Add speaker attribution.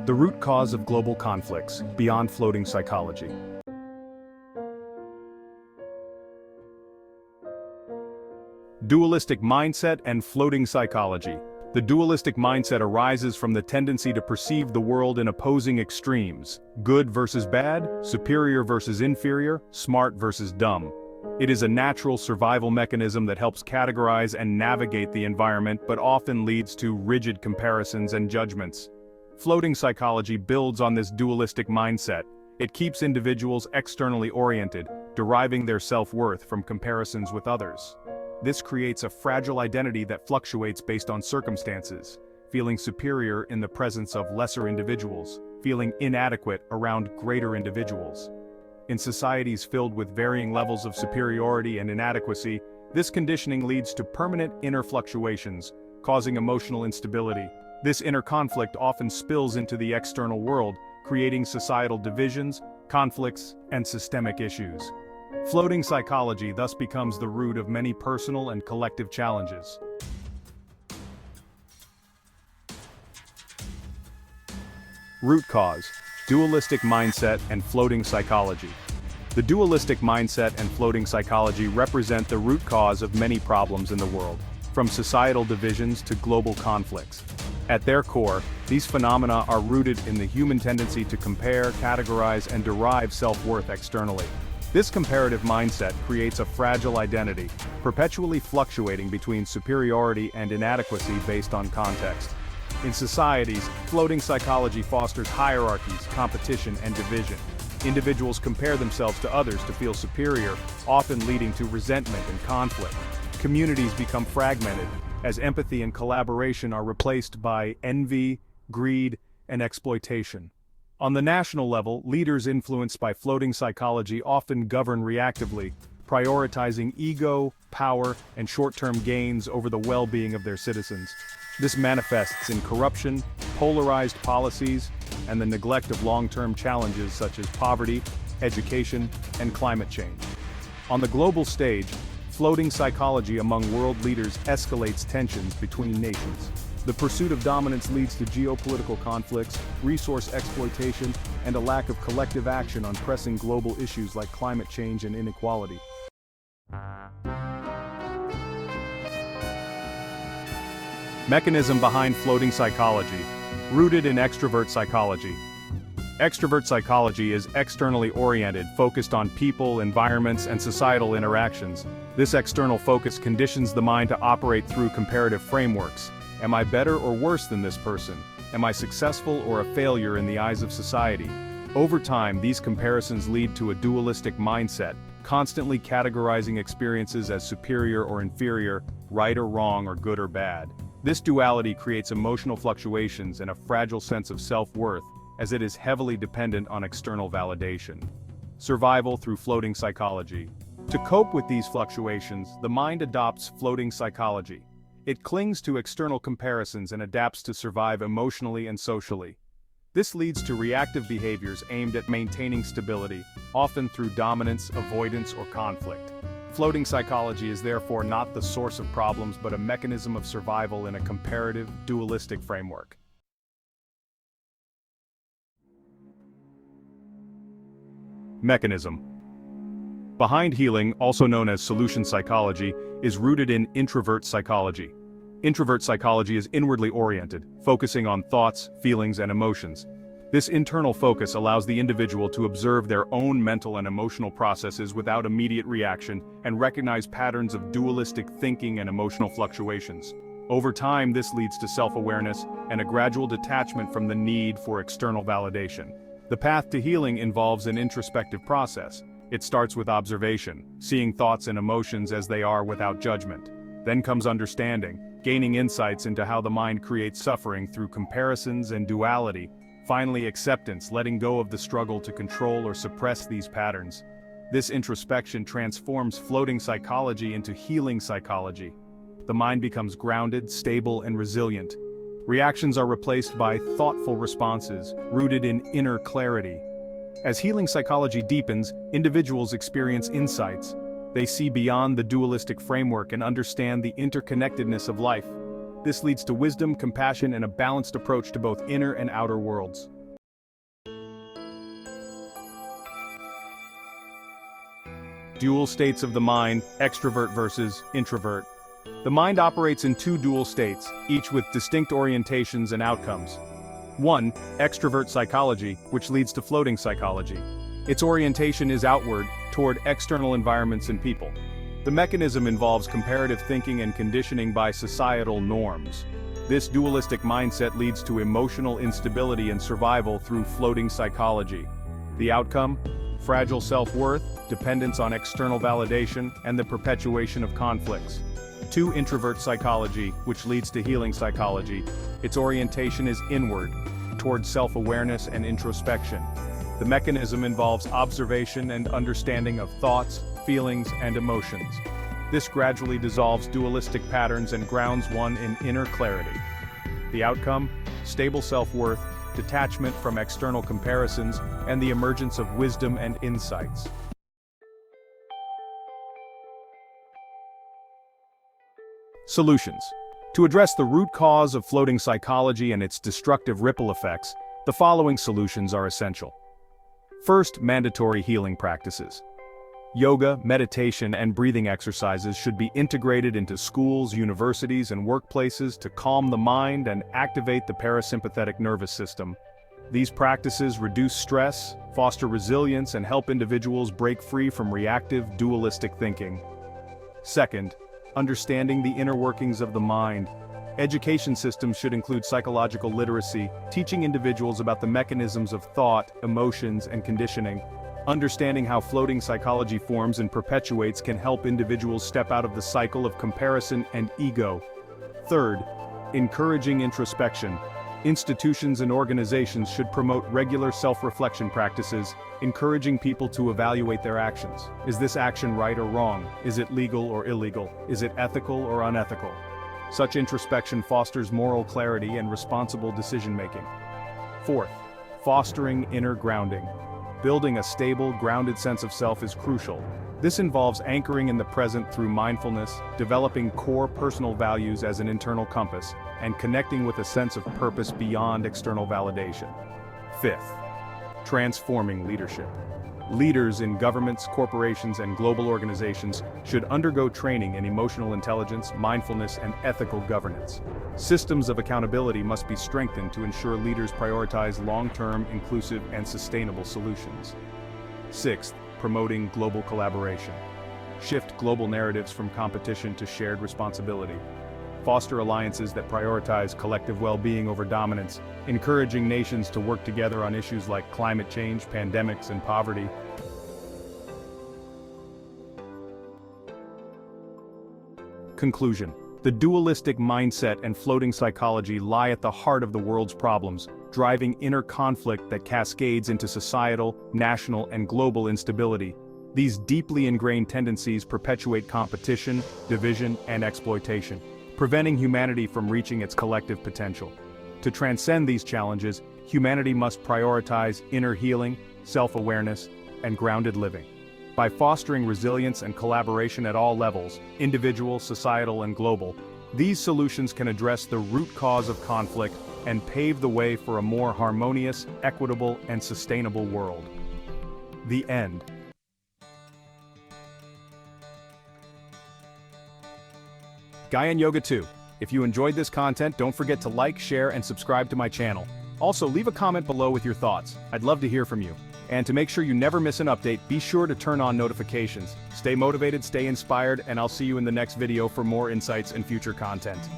Speaker 1: The root cause of global conflicts, beyond floating psychology. Dualistic mindset and floating psychology. The dualistic mindset arises from the tendency to perceive the world in opposing extremes: good versus bad, superior versus inferior, smart versus dumb. It is a natural survival mechanism that helps categorize and navigate the environment, but often leads to rigid comparisons and judgments. Floating psychology builds on this dualistic mindset. It keeps individuals externally oriented, deriving their self-worth from comparisons with others. This creates a fragile identity that fluctuates based on circumstances, feeling superior in the presence of lesser individuals, feeling inadequate around greater individuals. In societies filled with varying levels of superiority and inadequacy, this conditioning leads to permanent inner fluctuations, causing emotional instability. This inner conflict often spills into the external world, creating societal divisions, conflicts, and systemic issues. Floating psychology thus becomes the root of many personal and collective challenges. Root cause: dualistic mindset and floating psychology. The dualistic mindset and floating psychology represent the root cause of many problems in the world, from societal divisions to global conflicts. At their core, these phenomena are rooted in the human tendency to compare, categorize, and derive self-worth externally. This comparative mindset creates a fragile identity, perpetually fluctuating between superiority and inadequacy based on context. In societies, floating psychology fosters hierarchies, competition, and division. Individuals compare themselves to others to feel superior, often leading to resentment and conflict. Communities become fragmented, as empathy and collaboration are replaced by envy, greed, and exploitation. On the national level, leaders influenced by floating psychology often govern reactively, prioritizing ego, power, and short-term gains over the well-being of their citizens. This manifests in corruption, polarized policies, and the neglect of long-term challenges such as poverty, education, and climate change. On the global stage, floating psychology among world leaders escalates tensions between nations. The pursuit of dominance leads to geopolitical conflicts, resource exploitation, and a lack of collective action on pressing global issues like climate change and inequality. Mechanism behind floating psychology. Rooted in extrovert psychology. Extrovert psychology is externally oriented, focused on people, environments, and societal interactions. This external focus conditions the mind to operate through comparative frameworks. Am I better or worse than this person? Am I successful or a failure in the eyes of society? Over time, these comparisons lead to a dualistic mindset, constantly categorizing experiences as superior or inferior, right or wrong, or good or bad. This duality creates emotional fluctuations and a fragile sense of self-worth, as it is heavily dependent on external validation. Survival through floating psychology. To cope with these fluctuations, the mind adopts floating psychology. It clings to external comparisons and adapts to survive emotionally and socially. This leads to reactive behaviors aimed at maintaining stability, often through dominance, avoidance, or conflict. Floating psychology is therefore not the source of problems but a mechanism of survival in a comparative, dualistic framework. Mechanism. Behind healing, also known as solution psychology, is rooted in introvert psychology. Introvert psychology is inwardly oriented, focusing on thoughts, feelings, and emotions. This internal focus allows the individual to observe their own mental and emotional processes without immediate reaction and recognize patterns of dualistic thinking and emotional fluctuations. Over time, this leads to self-awareness and a gradual detachment from the need for external validation. The path to healing involves an introspective process. It starts with observation, seeing thoughts and emotions as they are without judgment. Then comes understanding, gaining insights into how the mind creates suffering through comparisons and duality. Finally, acceptance, letting go of the struggle to control or suppress these patterns. This introspection transforms floating psychology into healing psychology. The mind becomes grounded, stable, and resilient. Reactions are replaced by thoughtful responses, rooted in inner clarity. As healing psychology deepens, individuals experience insights. They see beyond the dualistic framework and understand the interconnectedness of life. This leads to wisdom, compassion, and a balanced approach to both inner and outer worlds. Dual states of the mind, extrovert versus introvert. The mind operates in two dual states, each with distinct orientations and outcomes. 1. Extrovert psychology, which leads to floating psychology. Its orientation is outward, toward external environments and people. The mechanism involves comparative thinking and conditioning by societal norms. This dualistic mindset leads to emotional instability and survival through floating psychology. The outcome? Fragile self-worth, dependence on external validation, and the perpetuation of conflicts. 2. Introvert psychology, which leads to healing psychology. Its orientation is inward, toward self-awareness and introspection. The mechanism involves observation and understanding of thoughts, feelings, and emotions. This gradually dissolves dualistic patterns and grounds one in inner clarity. The outcome? Stable self-worth, detachment from external comparisons, and the emergence of wisdom and insights. Solutions. To address the root cause of floating psychology and its destructive ripple effects, the following solutions are essential. First, mandatory healing practices. Yoga, meditation, and breathing exercises should be integrated into schools, universities, and workplaces to calm the mind and activate the parasympathetic nervous system. These practices reduce stress, foster resilience, and help individuals break free from reactive, dualistic thinking. Second, understanding the inner workings of the mind. Education systems should include psychological literacy, teaching individuals about the mechanisms of thought, emotions, and conditioning. Understanding how floating psychology forms and perpetuates can help individuals step out of the cycle of comparison and ego. Third, encouraging introspection. Institutions and organizations should promote regular self-reflection practices, encouraging people to evaluate their actions. Is this action right or wrong? Is it legal or illegal? Is it ethical or unethical? Such introspection fosters moral clarity and responsible decision-making. Fourth, fostering inner grounding. Building a stable, grounded sense of self is crucial. This involves anchoring in the present through mindfulness, developing core personal values as an internal compass, and connecting with a sense of purpose beyond external validation. Fifth, transforming leadership. Leaders in governments, corporations, and global organizations should undergo training in emotional intelligence, mindfulness, and ethical governance. Systems of accountability must be strengthened to ensure leaders prioritize long-term, inclusive, and sustainable solutions. Sixth, promoting global collaboration. Shift global narratives from competition to shared responsibility. Foster alliances that prioritize collective well-being over dominance, encouraging nations to work together on issues like climate change, pandemics, and poverty. Conclusion. The dualistic mindset and floating psychology lie at the heart of the world's problems, driving inner conflict that cascades into societal, national, and global instability. These deeply ingrained tendencies perpetuate competition, division, and exploitation, preventing humanity from reaching its collective potential. To transcend these challenges, humanity must prioritize inner healing, self-awareness, and grounded living. By fostering resilience and collaboration at all levels, individual, societal, and global, these solutions can address the root cause of conflict and pave the way for a more harmonious, equitable, and sustainable world. The end. Gaian Yoga 2. If you enjoyed this content, don't forget to like, share, and subscribe to my channel. Also, leave a comment below with your thoughts. I'd love to hear from you. And to make sure you never miss an update, be sure to turn on notifications. Stay motivated, stay inspired, and I'll see you in the next video for more insights and future content.